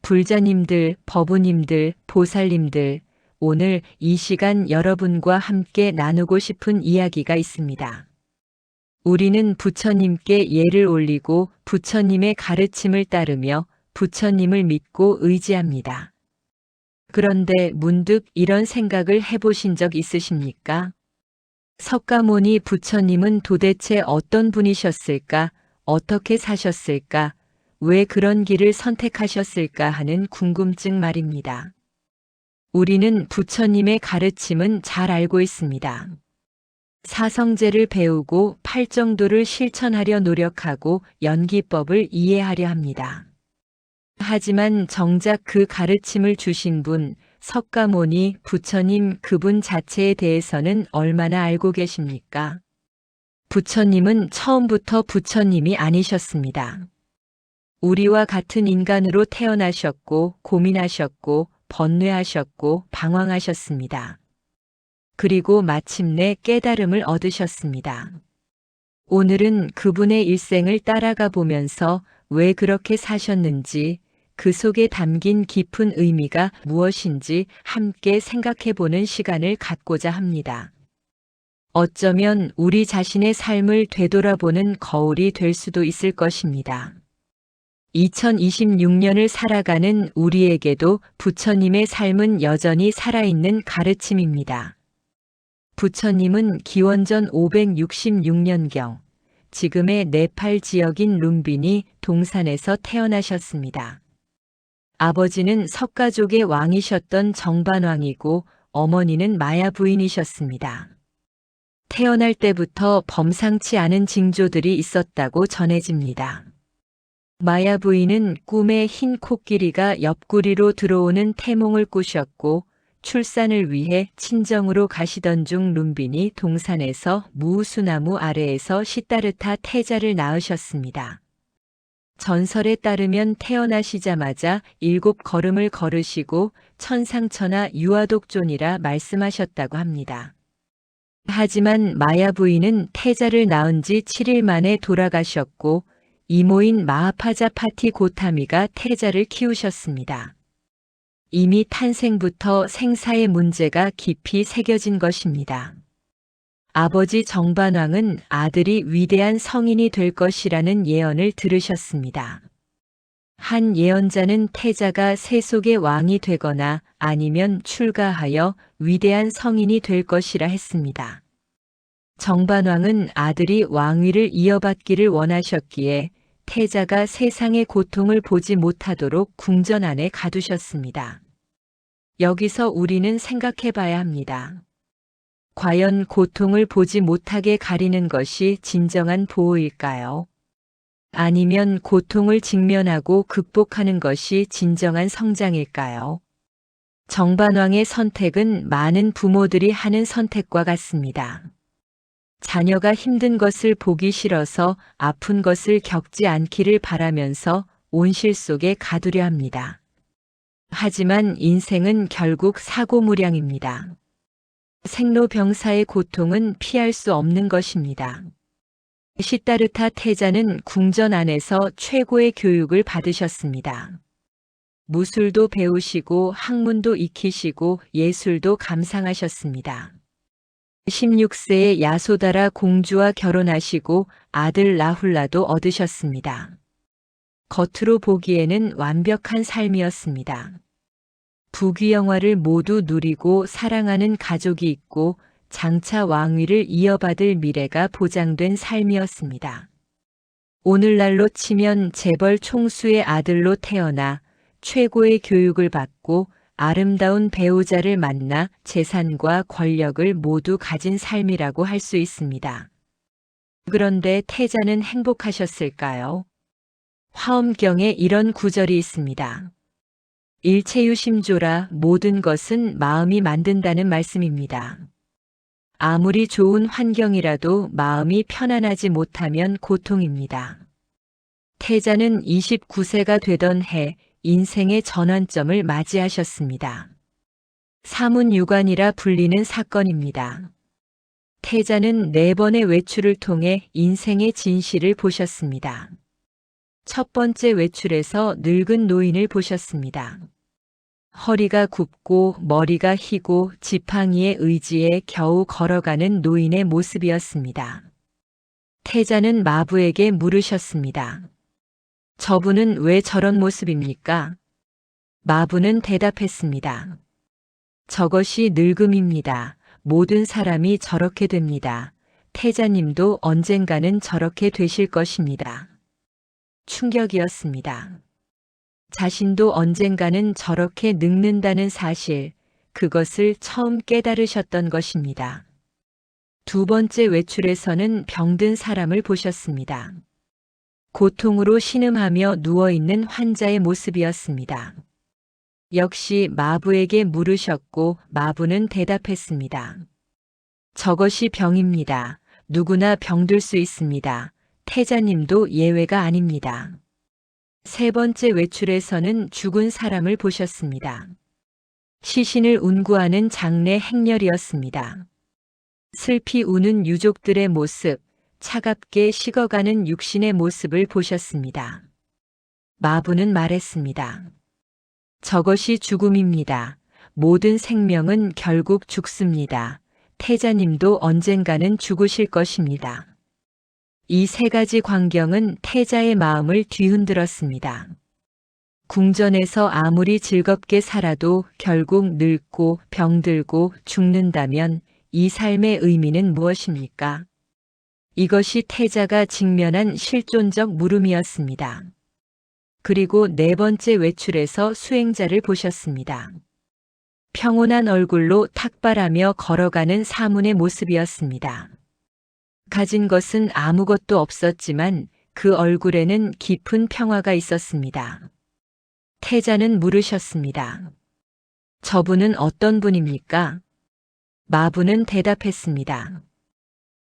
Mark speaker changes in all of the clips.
Speaker 1: 불자님들, 법우님들, 보살님들, 오늘 이 시간 여러분과 함께 나누고 싶은 이야기가 있습니다. 우리는 부처님께 예를 올리고 부처님의 가르침을 따르며 부처님을 믿고 의지합니다. 그런데 문득 이런 생각을 해보신 적 있으십니까? 석가모니 부처님은 도대체 어떤 분이셨을까? 어떻게 사셨을까? 왜 그런 길을 선택하셨을까 하는 궁금증 말입니다. 우리는 부처님의 가르침은 잘 알고 있습니다. 사성제를 배우고 팔정도를 실천하려 노력하고 연기법을 이해하려 합니다. 하지만 정작 그 가르침을 주신 분, 석가모니 부처님 그분 자체에 대해서는 얼마나 알고 계십니까? 부처님은 처음부터 부처님이 아니셨습니다. 우리와 같은 인간으로 태어나셨고 고민하셨고 번뇌하셨고 방황하셨습니다. 그리고 마침내 깨달음을 얻으셨습니다. 오늘은 그분의 일생을 따라가 보면서 왜 그렇게 사셨는지, 그 속에 담긴 깊은 의미가 무엇인지 함께 생각해 보는 시간을 갖고자 합니다. 어쩌면 우리 자신의 삶을 되돌아보는 거울이 될 수도 있을 것입니다. 2026년을 살아가는 우리에게도 부처님의 삶은 여전히 살아있는 가르침입니다. 부처님은 기원전 566년경 지금의 네팔 지역인 룸비니 동산에서 태어나셨습니다. 아버지는 석가족의 왕이셨던 정반왕이고 어머니는 마야 부인이셨습니다. 태어날 때부터 범상치 않은 징조들이 있었다고 전해집니다. 마야 부인은 꿈에 흰 코끼리가 옆구리로 들어오는 태몽을 꾸셨고 출산을 위해 친정으로 가시던 중 룸비니 동산에서 무우수나무 아래에서 시다르타 태자를 낳으셨습니다. 전설에 따르면 태어나시자마자 7걸음을 걸으시고 천상천하 유아독존이라 말씀하셨다고 합니다. 하지만 마야 부인은 태자를 낳은 지 7일 만에 돌아가셨고 이모인 마하파자파티 고타미가 태자를 키우셨습니다. 이미 탄생부터 생사의 문제가 깊이 새겨진 것입니다. 아버지 정반왕은 아들이 위대한 성인이 될 것이라는 예언을 들으셨습니다. 한 예언자는 태자가 세속의 왕이 되거나 아니면 출가하여 위대한 성인이 될 것이라 했습니다. 정반왕은 아들이 왕위를 이어받기를 원하셨기에 태자가 세상의 고통을 보지 못하도록 궁전 안에 가두셨습니다. 여기서 우리는 생각해 봐야 합니다. 과연 고통을 보지 못하게 가리는 것이 진정한 보호일까요? 아니면 고통을 직면하고 극복하는 것이 진정한 성장일까요? 정반왕의 선택은 많은 부모들이 하는 선택과 같습니다. 자녀가 힘든 것을 보기 싫어서 아픈 것을 겪지 않기를 바라면서 온실 속에 가두려 합니다. 하지만 인생은 결국 사고무량입니다. 생로병사의 고통은 피할 수 없는 것입니다. 시다르타 태자는 궁전 안에서 최고의 교육을 받으셨습니다. 무술도 배우시고 학문도 익히시고 예술도 감상하셨습니다. 16세에 야소다라 공주와 결혼하시고 아들 라훌라도 얻으셨습니다. 겉으로 보기에는 완벽한 삶이었습니다. 부귀영화를 모두 누리고 사랑하는 가족이 있고 장차 왕위를 이어받을 미래가 보장된 삶이었습니다. 오늘날로 치면 재벌 총수의 아들로 태어나 최고의 교육을 받고 아름다운 배우자를 만나 재산과 권력을 모두 가진 삶이라고 할 수 있습니다. 그런데 태자는 행복하셨을까요? 화엄경에 이런 구절이 있습니다. 일체유심조라 모든 것은 마음이 만든다는 말씀입니다. 아무리 좋은 환경이라도 마음이 편안하지 못하면 고통입니다. 태자는 29세가 되던 해 인생의 전환점을 맞이하셨습니다. 사문유관이라 불리는 사건입니다. 태자는 4번의 외출을 통해 인생의 진실을 보셨습니다. 첫 번째 외출에서 늙은 노인을 보셨습니다. 허리가 굽고 머리가 희고 지팡이의 의지에 겨우 걸어가는 노인의 모습이었습니다. 태자는 마부에게 물으셨습니다. 저분은 왜 저런 모습입니까? 마부는 대답했습니다. 저것이 늙음입니다. 모든 사람이 저렇게 됩니다. 태자님도 언젠가는 저렇게 되실 것입니다. 충격이었습니다. 자신도 언젠가는 저렇게 늙는다는 사실, 그것을 처음 깨달으셨던 것입니다. 두 번째 외출에서는 병든 사람을 보셨습니다. 고통으로 신음하며 누워있는 환자의 모습이었습니다. 역시 마부에게 물으셨고 마부는 대답했습니다. 저것이 병입니다. 누구나 병들 수 있습니다. 태자님도 예외가 아닙니다. 세 번째 외출에서는 죽은 사람을 보셨습니다. 시신을 운구하는 장례 행렬이었습니다. 슬피 우는 유족들의 모습, 차갑게 식어가는 육신의 모습을 보셨습니다. 마부는 말했습니다. 저것이 죽음입니다. 모든 생명은 결국 죽습니다. 태자님도 언젠가는 죽으실 것입니다. 이 세 가지 광경은 태자의 마음을 뒤흔들었습니다. 궁전에서 아무리 즐겁게 살아도 결국 늙고 병들고 죽는다면 이 삶의 의미는 무엇입니까? 이것이 태자가 직면한 실존적 물음이었습니다. 그리고 네 번째 외출에서 수행자를 보셨습니다. 평온한 얼굴로 탁발하며 걸어가는 사문의 모습이었습니다. 가진 것은 아무것도 없었지만 그 얼굴에는 깊은 평화가 있었습니다. 태자는 물으셨습니다. 저분은 어떤 분입니까? 마부는 대답했습니다.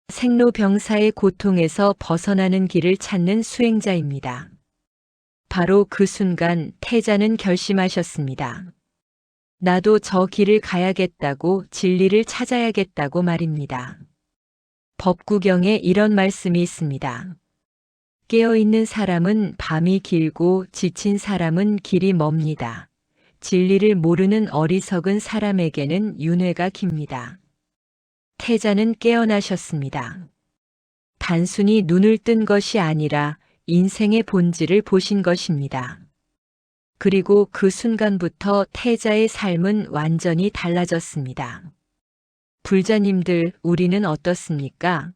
Speaker 1: 생로병사의 고통에서 벗어나는 길을 찾는 수행자입니다. 바로 그 순간 태자는 결심하셨습니다. 나도 저 길을 가야겠다고, 진리를 찾아야겠다고 말입니다. 법구경에 이런 말씀이 있습니다. 깨어있는 사람은 밤이 길고 지친 사람은 길이 멉니다. 진리를 모르는 어리석은 사람에게는 윤회가 깁니다. 태자는 깨어나셨습니다. 단순히 눈을 뜬 것이 아니라 인생의 본질을 보신 것입니다. 그리고 그 순간부터 태자의 삶은 완전히 달라졌습니다. 불자님들, 우리는 어떻습니까?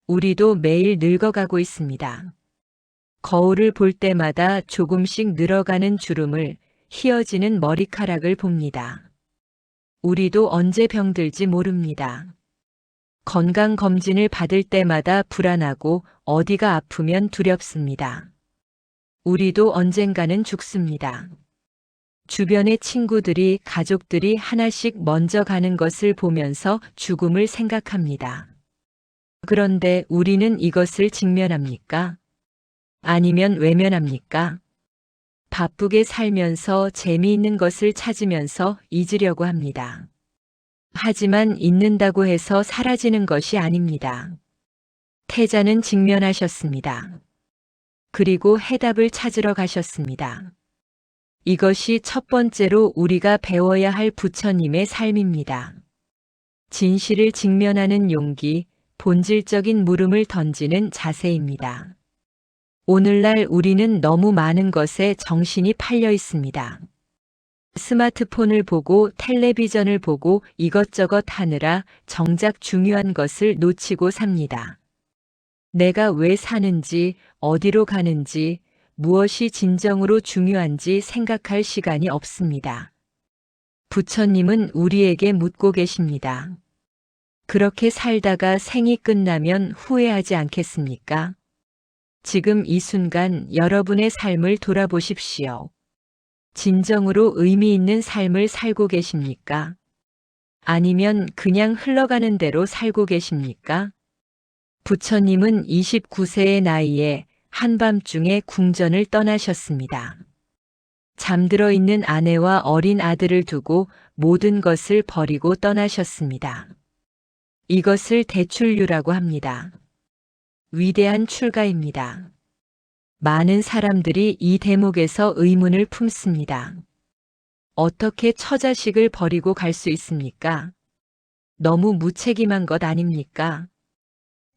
Speaker 1: 우리도 매일 늙어가고 있습니다. 거울을 볼 때마다 조금씩 늘어가는 주름을, 휘어지는 머리카락을 봅니다. 우리도 언제 병들지 모릅니다. 건강검진을 받을 때마다 불안하고 어디가 아프면 두렵습니다. 우리도 언젠가는 죽습니다. 주변의 친구들이, 가족들이 하나씩 먼저 가는 것을 보면서 죽음을 생각합니다. 그런데 우리는 이것을 직면합니까? 아니면 외면합니까? 바쁘게 살면서 재미있는 것을 찾으면서 잊으려고 합니다. 하지만 잊는다고 해서 사라지는 것이 아닙니다. 태자는 직면하셨습니다. 그리고 해답을 찾으러 가셨습니다. 이것이 첫 번째로 우리가 배워야 할 부처님의 삶입니다. 진실을 직면하는 용기, 본질적인 물음을 던지는 자세입니다. 오늘날 우리는 너무 많은 것에 정신이 팔려 있습니다. 스마트폰을 보고 텔레비전을 보고 이것저것 하느라 정작 중요한 것을 놓치고 삽니다. 내가 왜 사는지, 어디로 가는지, 무엇이 진정으로 중요한지 생각할 시간이 없습니다. 부처님은 우리에게 묻고 계십니다. 그렇게 살다가 생이 끝나면 후회하지 않겠습니까? 지금 이 순간 여러분의 삶을 돌아보십시오. 진정으로 의미 있는 삶을 살고 계십니까? 아니면 그냥 흘러가는 대로 살고 계십니까? 부처님은 29세의 나이에 한밤중에 궁전을 떠나셨습니다. 잠들어 있는 아내와 어린 아들을 두고 모든 것을 버리고 떠나셨습니다. 이것을 대출류라고 합니다. 위대한 출가입니다. 많은 사람들이 이 대목에서 의문을 품습니다. 어떻게 처자식을 버리고 갈 수 있습니까? 너무 무책임한 것 아닙니까?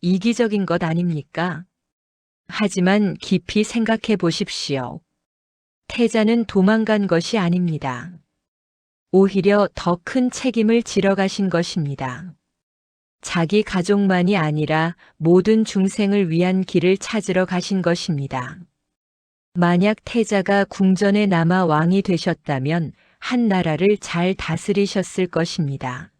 Speaker 1: 이기적인 것 아닙니까? 하지만 깊이 생각해 보십시오. 태자는 도망간 것이 아닙니다. 오히려 더 큰 책임을 지러 가신 것입니다. 자기 가족만이 아니라 모든 중생을 위한 길을 찾으러 가신 것입니다. 만약 태자가 궁전에 남아 왕이 되셨다면 한 나라를 잘 다스리셨을 것입니다.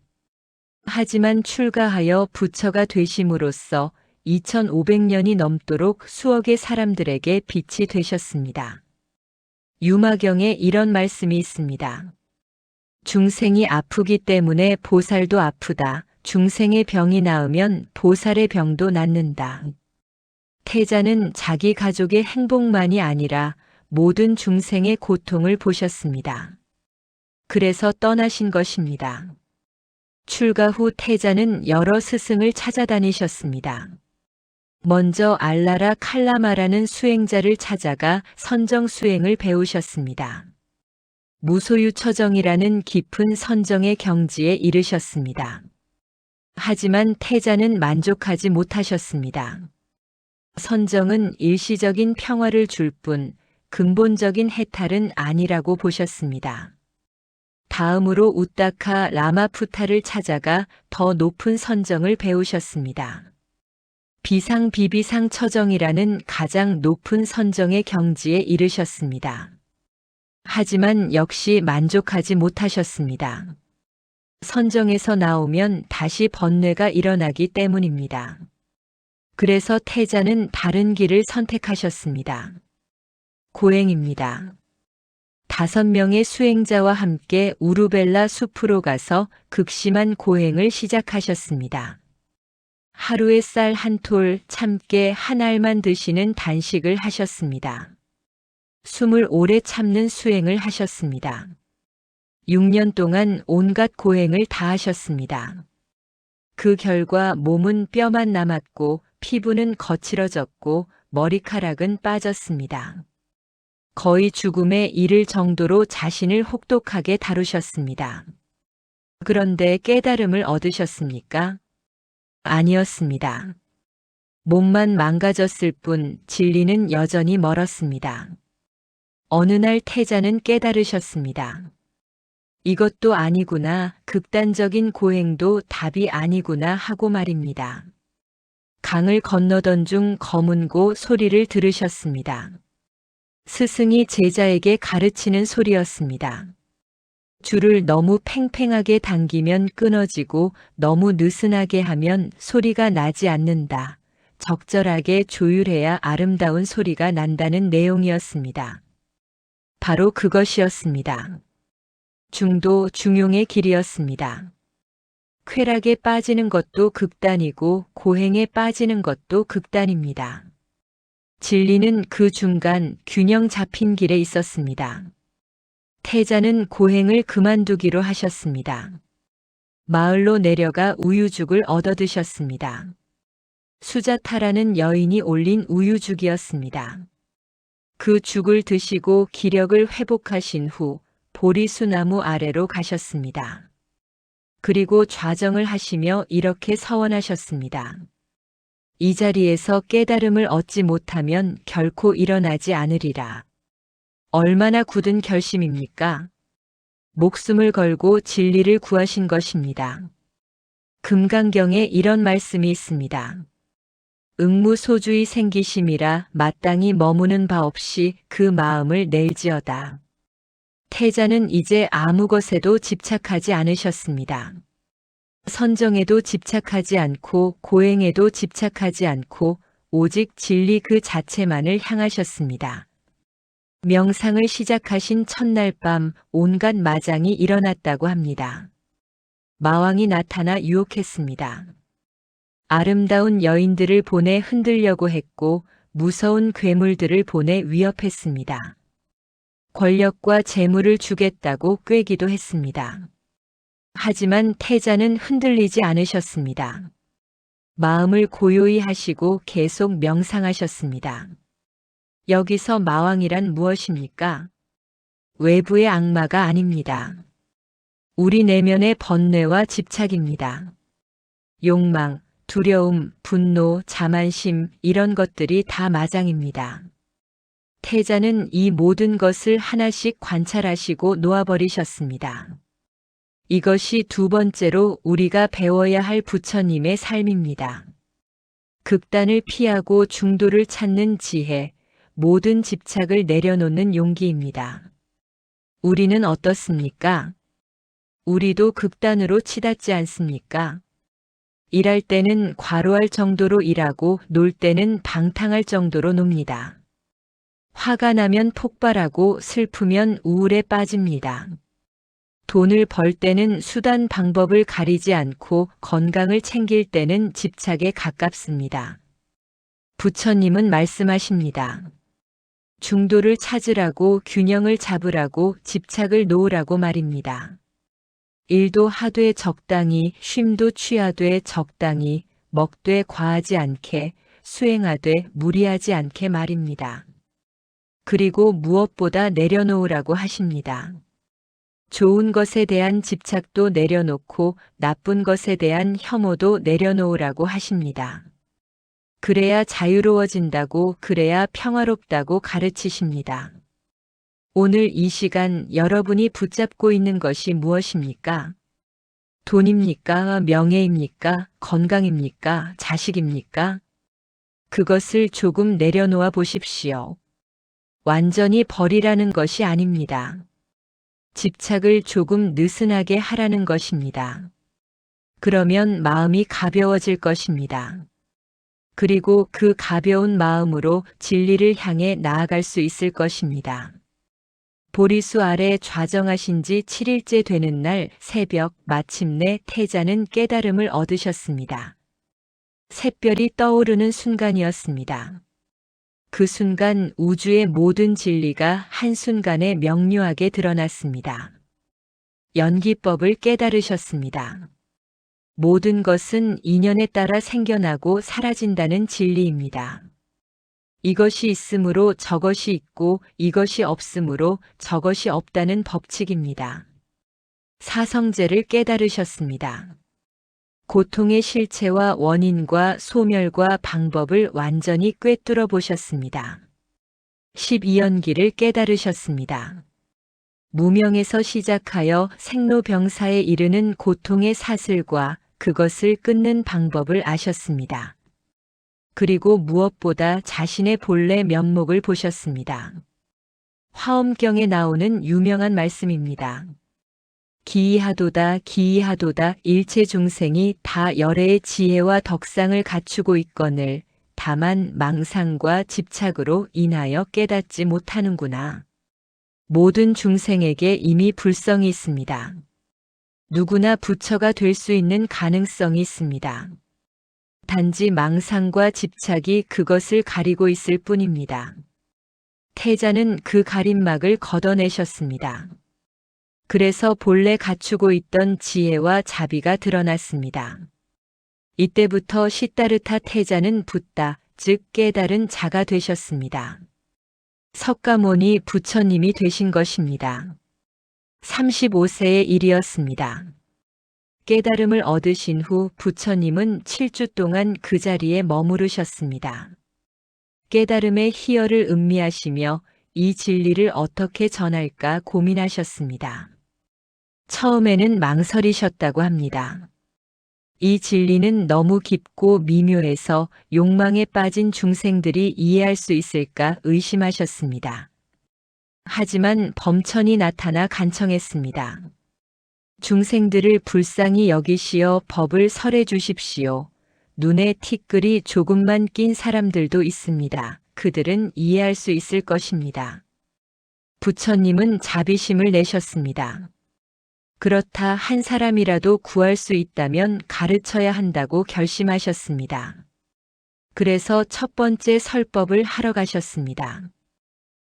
Speaker 1: 하지만 출가하여 부처가 되심으로써 2500년이 넘도록 수억의 사람들에게 빛이 되셨습니다. 유마경에 이런 말씀이 있습니다. 중생이 아프기 때문에 보살도 아프다. 중생의 병이 나으면 보살의 병도 낫는다. 태자는 자기 가족의 행복만이 아니라 모든 중생의 고통을 보셨습니다. 그래서 떠나신 것입니다. 출가 후 태자는 여러 스승을 찾아다니셨습니다. 먼저 알라라 칼라마라는 수행자를 찾아가 선정 수행을 배우셨습니다. 무소유 처정이라는 깊은 선정의 경지에 이르셨습니다. 하지만 태자는 만족하지 못하셨습니다. 선정은 일시적인 평화를 줄 뿐 근본적인 해탈은 아니라고 보셨습니다. 다음으로 우타카 라마푸타를 찾아가 더 높은 선정을 배우셨습니다. 비상비비상 처정이라는 가장 높은 선정의 경지에 이르셨습니다. 하지만 역시 만족하지 못하셨습니다. 선정에서 나오면 다시 번뇌가 일어나기 때문입니다. 그래서 태자는 다른 길을 선택하셨습니다. 고행입니다. 5명의 수행자와 함께 우루벨라 숲으로 가서 극심한 고행을 시작하셨습니다. 하루에 쌀 한 톨, 참깨 한 알만 드시는 단식을 하셨습니다. 숨을 오래 참는 수행을 하셨습니다. 6년 동안 온갖 고행을 다 하셨습니다. 그 결과 몸은 뼈만 남았고 피부는 거칠어졌고 머리카락은 빠졌습니다. 거의 죽음에 이를 정도로 자신을 혹독하게 다루셨습니다. 그런데 깨달음을 얻으셨습니까? 아니었습니다. 몸만 망가졌을 뿐 진리는 여전히 멀었습니다. 어느 날 태자는 깨달으셨습니다. 이것도 아니구나, 극단적인 고행도 답이 아니구나 하고 말입니다. 강을 건너던 중 검은고 소리를 들으셨습니다. 스승이 제자에게 가르치는 소리였습니다. 줄을 너무 팽팽하게 당기면 끊어지고 너무 느슨하게 하면 소리가 나지 않는다. 적절하게 조율해야 아름다운 소리가 난다는 내용이었습니다. 바로 그것이었습니다. 중도 중용의 길이었습니다. 쾌락에 빠지는 것도 극단이고 고행에 빠지는 것도 극단입니다. 진리는 그 중간 균형 잡힌 길에 있었습니다. 태자는 고행을 그만두기로 하셨습니다. 마을로 내려가 우유죽을 얻어 드셨습니다. 수자타라는 여인이 올린 우유죽이었습니다. 그 죽을 드시고 기력을 회복하신 후 보리수나무 아래로 가셨습니다. 그리고 좌정을 하시며 이렇게 서원하셨습니다. 이 자리에서 깨달음을 얻지 못하면 결코 일어나지 않으리라. 얼마나 굳은 결심입니까? 목숨을 걸고 진리를 구하신 것입니다. 금강경에 이런 말씀이 있습니다. 응무소주의 생기심이라 마땅히 머무는 바 없이 그 마음을 낼지어다. 태자는 이제 아무 것에도 집착하지 않으셨습니다. 선정에도 집착하지 않고 고행에도 집착하지 않고 오직 진리 그 자체만을 향하셨습니다. 명상을 시작하신 첫날 밤 온갖 마장이 일어났다고 합니다. 마왕이 나타나 유혹했습니다. 아름다운 여인들을 보내 흔들려고 했고 무서운 괴물들을 보내 위협했습니다. 권력과 재물을 주겠다고 꾀기도 했습니다. 하지만 태자는 흔들리지 않으셨습니다. 마음을 고요히 하시고 계속 명상하셨습니다. 여기서 마왕이란 무엇입니까? 외부의 악마가 아닙니다. 우리 내면의 번뇌와 집착입니다. 욕망, 두려움, 분노, 자만심 이런 것들이 다 마장입니다. 태자는 이 모든 것을 하나씩 관찰하시고 놓아버리셨습니다. 이것이 두 번째로 우리가 배워야 할 부처님의 삶입니다. 극단을 피하고 중도를 찾는 지혜, 모든 집착을 내려놓는 용기입니다. 우리는 어떻습니까? 우리도 극단으로 치닫지 않습니까? 일할 때는 과로할 정도로 일하고 놀 때는 방탕할 정도로 놉니다. 화가 나면 폭발하고 슬프면 우울에 빠집니다. 돈을 벌 때는 수단 방법을 가리지 않고 건강을 챙길 때는 집착에 가깝습니다. 부처님은 말씀하십니다. 중도를 찾으라고, 균형을 잡으라고, 집착을 놓으라고 말입니다. 일도 하되 적당히, 쉼도 취하되 적당히, 먹되 과하지 않게, 수행하되 무리하지 않게 말입니다. 그리고 무엇보다 내려놓으라고 하십니다. 좋은 것에 대한 집착도 내려놓고 나쁜 것에 대한 혐오도 내려놓으라고 하십니다. 그래야 자유로워진다고, 그래야 평화롭다고 가르치십니다. 오늘 이 시간 여러분이 붙잡고 있는 것이 무엇입니까? 돈입니까? 명예입니까? 건강입니까? 자식입니까? 그것을 조금 내려놓아 보십시오. 완전히 버리라는 것이 아닙니다. 집착을 조금 느슨하게 하라는 것입니다. 그러면 마음이 가벼워질 것입니다. 그리고 그 가벼운 마음으로 진리를 향해 나아갈 수 있을 것입니다. 보리수 아래 좌정하신 지 7일째 되는 날 새벽 마침내 태자는 깨달음을 얻으셨습니다. 샛별이 떠오르는 순간이었습니다. 그 순간 우주의 모든 진리가 한순간에 명료하게 드러났습니다. 연기법을 깨달으셨습니다. 모든 것은 인연에 따라 생겨나고 사라진다는 진리입니다. 이것이 있으므로 저것이 있고 이것이 없으므로 저것이 없다는 법칙입니다. 사성제를 깨달으셨습니다. 고통의 실체와 원인과 소멸과 방법을 완전히 꿰뚫어 보셨습니다. 12연기를 깨달으셨습니다. 무명에서 시작하여 생로병사에 이르는 고통의 사슬과 그것을 끊는 방법을 아셨습니다. 그리고 무엇보다 자신의 본래 면목을 보셨습니다. 화엄경에 나오는 유명한 말씀입니다. 기이하도다 기이하도다 일체 중생이 다 열애의 지혜와 덕상을 갖추고 있거늘 다만 망상과 집착으로 인하여 깨닫지 못하는구나. 모든 중생에게 이미 불성이 있습니다. 누구나 부처가 될 수 있는 가능성이 있습니다. 단지 망상과 집착이 그것을 가리고 있을 뿐입니다. 태자는 그 가림막을 걷어내셨습니다. 그래서 본래 갖추고 있던 지혜와 자비가 드러났습니다. 이때부터 시다르타 태자는 붓다, 즉 깨달은 자가 되셨습니다. 석가모니 부처님이 되신 것입니다. 35세의 일이었습니다. 깨달음을 얻으신 후 부처님은 7주 동안 그 자리에 머무르셨습니다. 깨달음의 희열을 음미하시며 이 진리를 어떻게 전할까 고민하셨습니다. 처음에는 망설이셨다고 합니다. 이 진리는 너무 깊고 미묘해서 욕망에 빠진 중생들이 이해할 수 있을까 의심하셨습니다. 하지만 범천이 나타나 간청했습니다. 중생들을 불쌍히 여기시어 법을 설해 주십시오. 눈에 티끌이 조금만 낀 사람들도 있습니다. 그들은 이해할 수 있을 것입니다. 부처님은 자비심을 내셨습니다. 그렇다 한 사람이라도 구할 수 있다면 가르쳐야 한다고 결심하셨습니다. 그래서 첫 번째 설법을 하러 가셨습니다.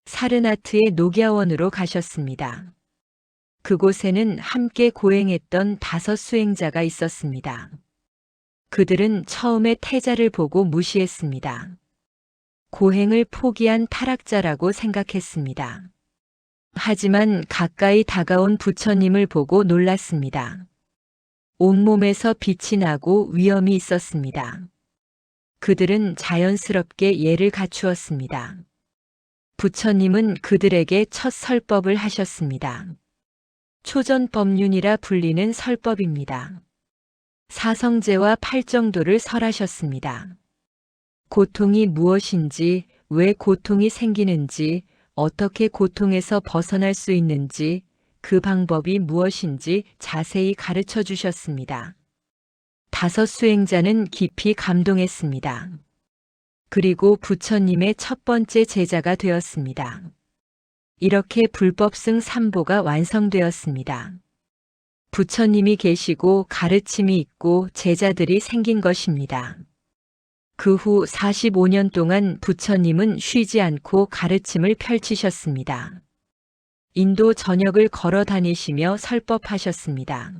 Speaker 1: 사르나트의 녹야원으로 가셨습니다. 그곳에는 함께 고행했던 5 수행자가 있었습니다. 그들은 처음에 태자를 보고 무시했습니다. 고행을 포기한 타락자라고 생각했습니다. 하지만 가까이 다가온 부처님을 보고 놀랐습니다. 온몸에서 빛이 나고 위엄이 있었습니다. 그들은 자연스럽게 예를 갖추었습니다. 부처님은 그들에게 첫 설법을 하셨습니다. 초전법륜이라 불리는 설법입니다. 사성제와 팔정도를 설하셨습니다. 고통이 무엇인지, 왜 고통이 생기는지, 어떻게 고통에서 벗어날 수 있는지, 그 방법이 무엇인지 자세히 가르쳐 주셨습니다. 5 수행자는 깊이 감동했습니다. 그리고 부처님의 첫 번째 제자가 되었습니다. 이렇게 불법승 3보가 완성되었습니다. 부처님이 계시고 가르침이 있고 제자들이 생긴 것입니다. 그 후 45년 동안 부처님은 쉬지 않고 가르침을 펼치셨습니다. 인도 전역을 걸어 다니시며 설법하셨습니다.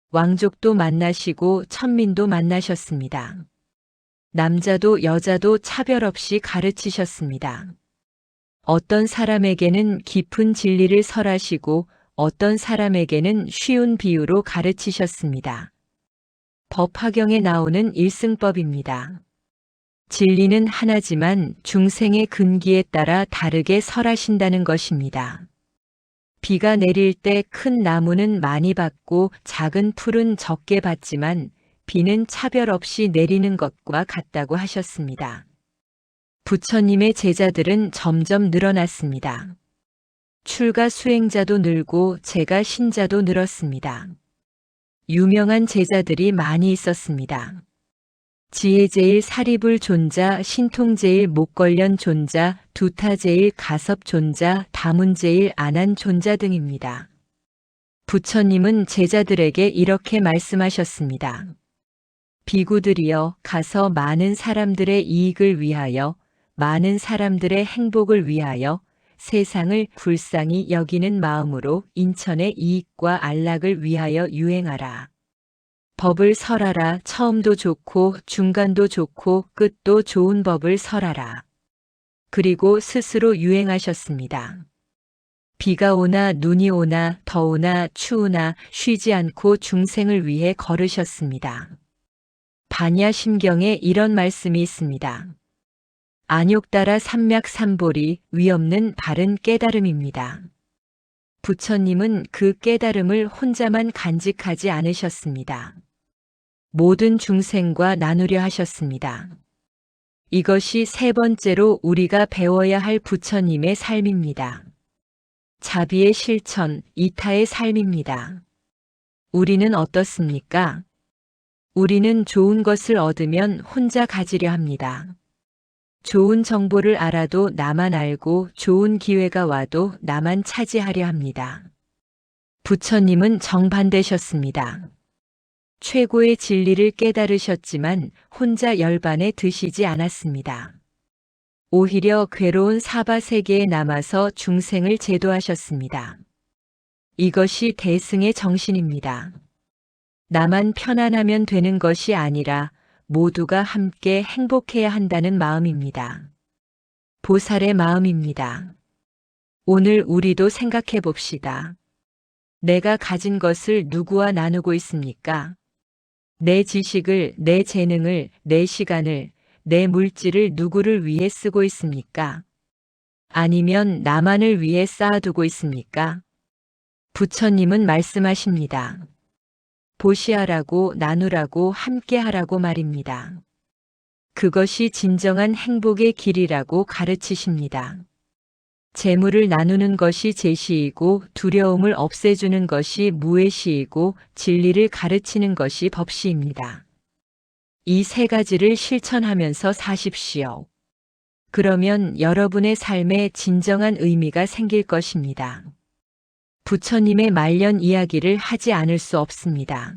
Speaker 1: 왕족도 만나시고 천민도 만나셨습니다. 남자도 여자도 차별 없이 가르치셨습니다. 어떤 사람에게는 깊은 진리를 설하시고 어떤 사람에게는 쉬운 비유로 가르치셨습니다. 법화경에 나오는 일승법입니다. 진리는 하나지만 중생의 근기에 따라 다르게 설하신다는 것입니다. 비가 내릴 때 큰 나무는 많이 받고 작은 풀은 적게 받지만 비는 차별 없이 내리는 것과 같다고 하셨습니다. 부처님의 제자들은 점점 늘어났습니다. 출가 수행자도 늘고 제가 신자도 늘었습니다. 유명한 제자들이 많이 있었습니다. 지혜제일 사리불 존자, 신통제일 목걸련 존자, 두타제일 가섭 존자, 다문제일 아난 존자 등입니다. 부처님은 제자들에게 이렇게 말씀하셨습니다. 비구들이여 가서 많은 사람들의 이익을 위하여, 많은 사람들의 행복을 위하여 세상을 불쌍히 여기는 마음으로 인천의 이익과 안락을 위하여 유행하라. 법을 설하라. 처음도 좋고 중간도 좋고 끝도 좋은 법을 설하라. 그리고 스스로 유행하셨습니다. 비가 오나 눈이 오나 더우나 추우나 쉬지 않고 중생을 위해 걸으셨습니다. 반야심경에 이런 말씀이 있습니다. 안욕따라 삼맥삼보리 위없는 바른 깨달음입니다. 부처님은 그 깨달음을 혼자만 간직하지 않으셨습니다. 모든 중생과 나누려 하셨습니다. 이것이 3번째로 우리가 배워야 할 부처님의 삶입니다. 자비의 실천, 이타의 삶입니다. 우리는 어떻습니까? 우리는 좋은 것을 얻으면 혼자 가지려 합니다. 좋은 정보를 알아도 나만 알고 좋은 기회가 와도 나만 차지하려 합니다. 부처님은 정반대셨습니다. 최고의 진리를 깨달으셨지만 혼자 열반에 드시지 않았습니다. 오히려 괴로운 사바세계에 남아서 중생을 제도하셨습니다. 이것이 대승의 정신입니다. 나만 편안하면 되는 것이 아니라 모두가 함께 행복해야 한다는 마음입니다. 보살의 마음입니다. 오늘 우리도 생각해 봅시다. 내가 가진 것을 누구와 나누고 있습니까? 내 지식을, 내 재능을, 내 시간을, 내 물질을 누구를 위해 쓰고 있습니까? 아니면 나만을 위해 쌓아두고 있습니까? 부처님은 말씀하십니다. 보시하라고 나누라고 함께하라고 말입니다. 그것이 진정한 행복의 길이라고 가르치십니다. 재물을 나누는 것이 제시이고 두려움을 없애주는 것이 무외시이고 진리를 가르치는 것이 법시입니다. 이 3가지를 실천하면서 사십시오. 그러면 여러분의 삶에 진정한 의미가 생길 것입니다. 부처님의 말년 이야기를 하지 않을 수 없습니다.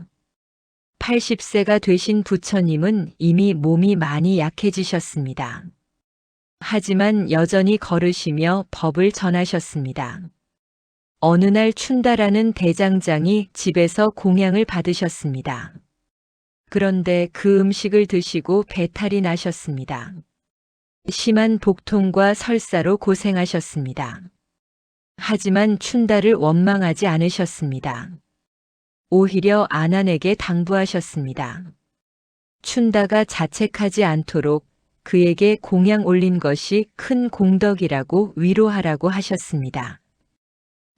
Speaker 1: 80세가 되신 부처님은 이미 몸이 많이 약해지셨습니다. 하지만 여전히 걸으시며 법을 전하셨습니다. 어느 날 춘다라는 대장장이 집에서 공양을 받으셨습니다. 그런데 그 음식을 드시고 배탈이 나셨습니다. 심한 복통과 설사로 고생하셨습니다. 하지만 춘다를 원망하지 않으셨습니다. 오히려 아난에게 당부하셨습니다. 춘다가 자책하지 않도록 그에게 공양 올린 것이 큰 공덕이라고 위로하라고 하셨습니다.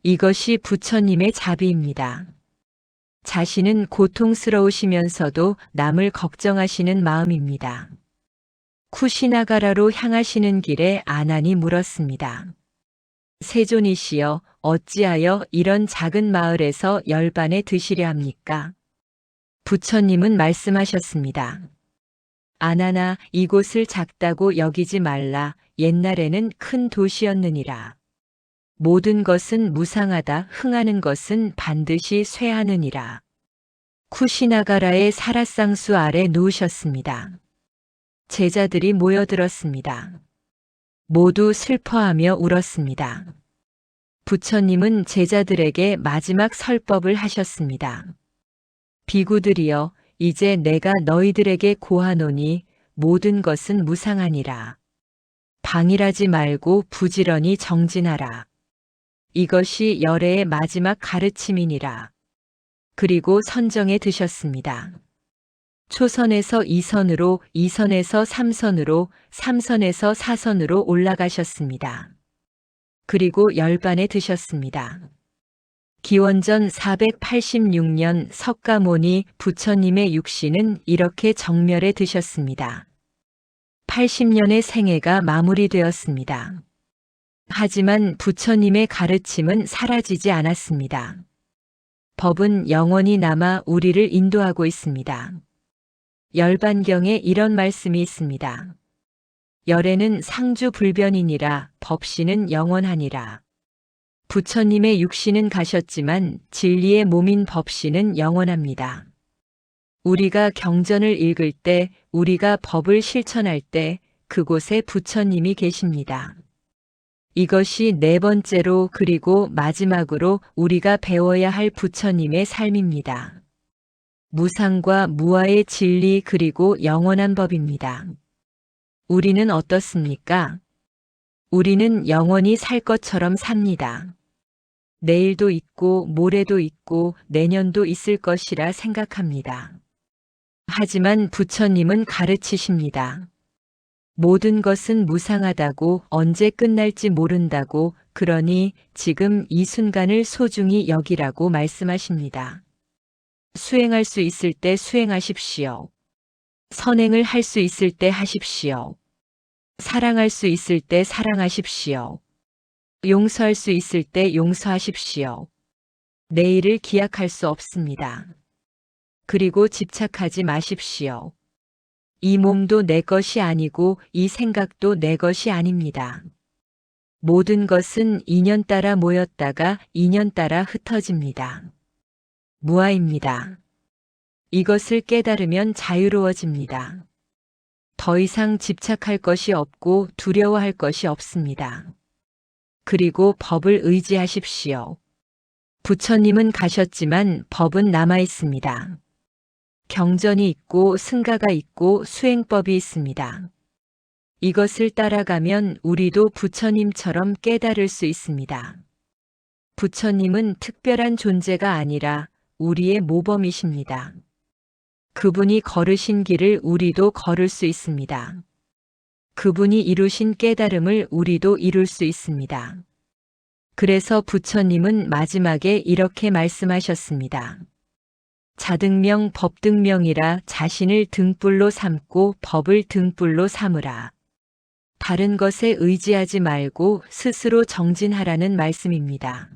Speaker 1: 이것이 부처님의 자비입니다. 자신은 고통스러우시면서도 남을 걱정하시는 마음입니다. 쿠시나가라로 향하시는 길에 아난이 물었습니다. 세존이시여, 어찌하여 이런 작은 마을에서 열반에 드시려 합니까? 부처님은 말씀하셨습니다. 아난아, 이곳을 작다고 여기지 말라. 옛날에는 큰 도시였느니라. 모든 것은 무상하다. 흥하는 것은 반드시 쇠하느니라. 쿠시나가라의 사라상수 아래 누우셨습니다. 제자들이 모여들었습니다. 모두 슬퍼하며 울었습니다. 부처님은 제자들에게 마지막 설법을 하셨습니다. 비구들이여, 이제 내가 너희들에게 고하노니 모든 것은 무상하니라. 방일하지 말고 부지런히 정진하라. 이것이 열애의 마지막 가르침이니라. 그리고 선정에 드셨습니다. 초선에서 2선으로, 2선에서 3선으로, 3선에서 4선으로 올라가셨습니다. 그리고 열반에 드셨습니다. 기원전 486년 석가모니 부처님의 육신은 이렇게 정멸에 드셨습니다. 80년의 생애가 마무리되었습니다. 하지만 부처님의 가르침은 사라지지 않았습니다. 법은 영원히 남아 우리를 인도하고 있습니다. 열반경에 이런 말씀이 있습니다. 열애는 상주불변이니라, 법시는 영원하니라. 부처님의 육신은 가셨지만 진리의 몸인 법시는 영원합니다. 우리가 경전을 읽을 때, 우리가 법을 실천할 때 그곳에 부처님이 계십니다. 이것이 네 번째로 그리고 마지막으로 우리가 배워야 할 부처님의 삶입니다. 무상과 무아의 진리 그리고 영원한 법입니다. 우리는 어떻습니까? 우리는 영원히 살 것처럼 삽니다. 내일도 있고 모레도 있고 내년도 있을 것이라 생각합니다. 하지만 부처님은 가르치십니다. 모든 것은 무상하다고, 언제 끝날지 모른다고, 그러니 지금 이 순간을 소중히 여기라고 말씀하십니다. 수행할 수 있을 때 수행하십시오. 선행을 할 수 있을 때 하십시오. 사랑할 수 있을 때 사랑하십시오. 용서할 수 있을 때 용서하십시오. 내일을 기약할 수 없습니다. 그리고 집착하지 마십시오. 이 몸도 내 것이 아니고 이 생각도 내 것이 아닙니다. 모든 것은 인연 따라 모였다가 인연 따라 흩어집니다. 무아입니다. 이것을 깨달으면 자유로워집니다. 더 이상 집착할 것이 없고 두려워할 것이 없습니다. 그리고 법을 의지하십시오. 부처님은 가셨지만 법은 남아 있습니다. 경전이 있고 승가가 있고 수행법이 있습니다. 이것을 따라가면 우리도 부처님처럼 깨달을 수 있습니다. 부처님은 특별한 존재가 아니라 우리의 모범이십니다. 그분이 걸으신 길을 우리도 걸을 수 있습니다. 그분이 이루신 깨달음을 우리도 이룰 수 있습니다. 그래서 부처님은 마지막에 이렇게 말씀하셨습니다. 자등명 법등명이라, 자신을 등불로 삼고 법을 등불로 삼으라. 다른 것에 의지하지 말고 스스로 정진하라는 말씀입니다.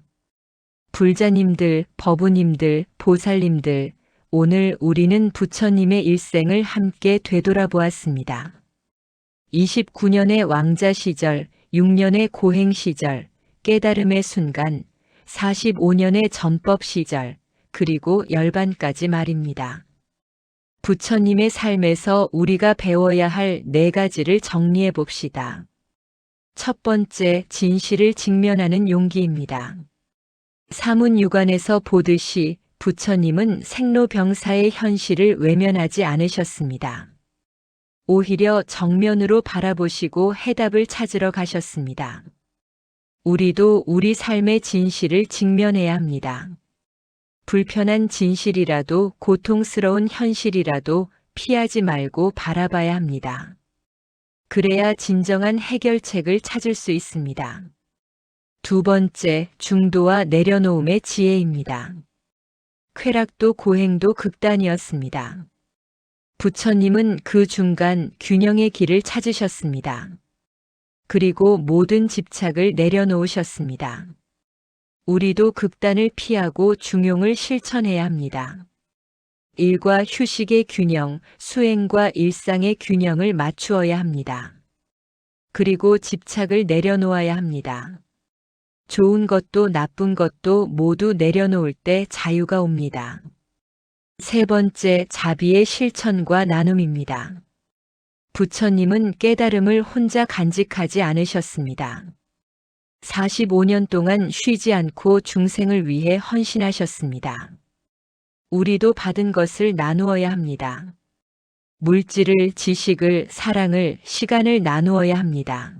Speaker 1: 불자님들, 법우님들, 보살님들, 오늘 우리는 부처님의 일생을 함께 되돌아보았습니다. 29년의 왕자 시절, 6년의 고행 시절, 깨달음의 순간, 45년의 전법 시절, 그리고 열반까지 말입니다. 부처님의 삶에서 우리가 배워야 할 네 가지를 정리해 봅시다. 첫 번째, 진실을 직면하는 용기입니다. 사문유관에서 보듯이 부처님은 생로병사의 현실을 외면하지 않으셨습니다. 오히려 정면으로 바라보시고 해답을 찾으러 가셨습니다. 우리도 우리 삶의 진실을 직면해야 합니다. 불편한 진실이라도 고통스러운 현실이라도 피하지 말고 바라봐야 합니다. 그래야 진정한 해결책을 찾을 수 있습니다. 두 번째, 중도와 내려놓음의 지혜입니다. 쾌락도 고행도 극단이었습니다. 부처님은 그 중간 균형의 길을 찾으셨습니다. 그리고 모든 집착을 내려놓으셨습니다. 우리도 극단을 피하고 중용을 실천해야 합니다. 일과 휴식의 균형, 수행과 일상의 균형을 맞추어야 합니다. 그리고 집착을 내려놓아야 합니다. 좋은 것도 나쁜 것도 모두 내려놓을 때 자유가 옵니다. 세 번째, 자비의 실천과 나눔입니다. 부처님은 깨달음을 혼자 간직하지 않으셨습니다. 45년 동안 쉬지 않고 중생을 위해 헌신하셨습니다. 우리도 받은 것을 나누어야 합니다. 물질을, 지식을, 사랑을, 시간을 나누어야 합니다.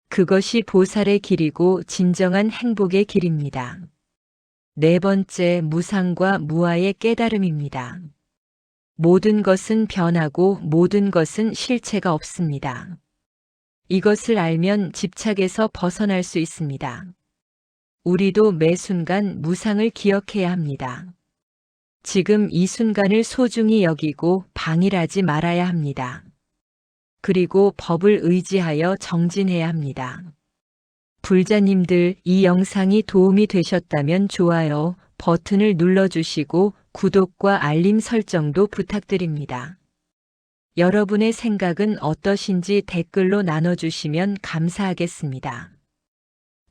Speaker 1: 그것이 보살의 길이고 진정한 행복의 길입니다. 네 번째, 무상과 무아의 깨달음입니다. 모든 것은 변하고 모든 것은 실체가 없습니다. 이것을 알면 집착에서 벗어날 수 있습니다. 우리도 매 순간 무상을 기억해야 합니다. 지금 이 순간을 소중히 여기고 방일하지 말아야 합니다. 그리고 법을 의지하여 정진해야 합니다. 불자님들, 이 영상이 도움이 되셨다면 좋아요 버튼을 눌러주시고 구독과 알림 설정도 부탁드립니다. 여러분의 생각은 어떠신지 댓글로 나눠주시면 감사하겠습니다.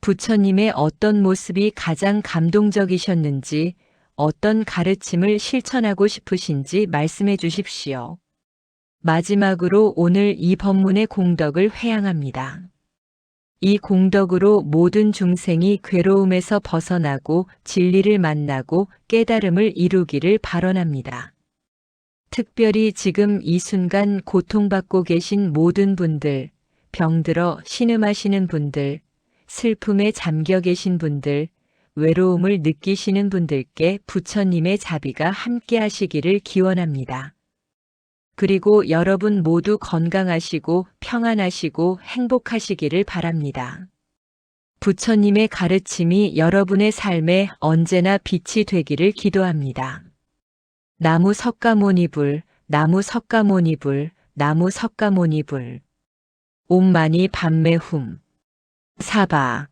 Speaker 1: 부처님의 어떤 모습이 가장 감동적이셨는지, 어떤 가르침을 실천하고 싶으신지 말씀해 주십시오. 마지막으로 오늘 이 법문의 공덕을 회양합니다. 이 공덕으로 모든 중생이 괴로움에서 벗어나고 진리를 만나고 깨달음을 이루기를 발언합니다. 특별히 지금 이 순간 고통받고 계신 모든 분들, 병들어 신음하시는 분들, 슬픔에 잠겨 계신 분들, 외로움을 느끼시는 분들께 부처님의 자비가 함께 하시기를 기원합니다. 그리고 여러분 모두 건강하시고 평안하시고 행복하시기를 바랍니다. 부처님의 가르침이 여러분의 삶에 언제나 빛이 되기를 기도합니다. 나무 석가모니불, 나무 석가모니불, 나무 석가모니불. 옴마니 밤메 훔. 사바.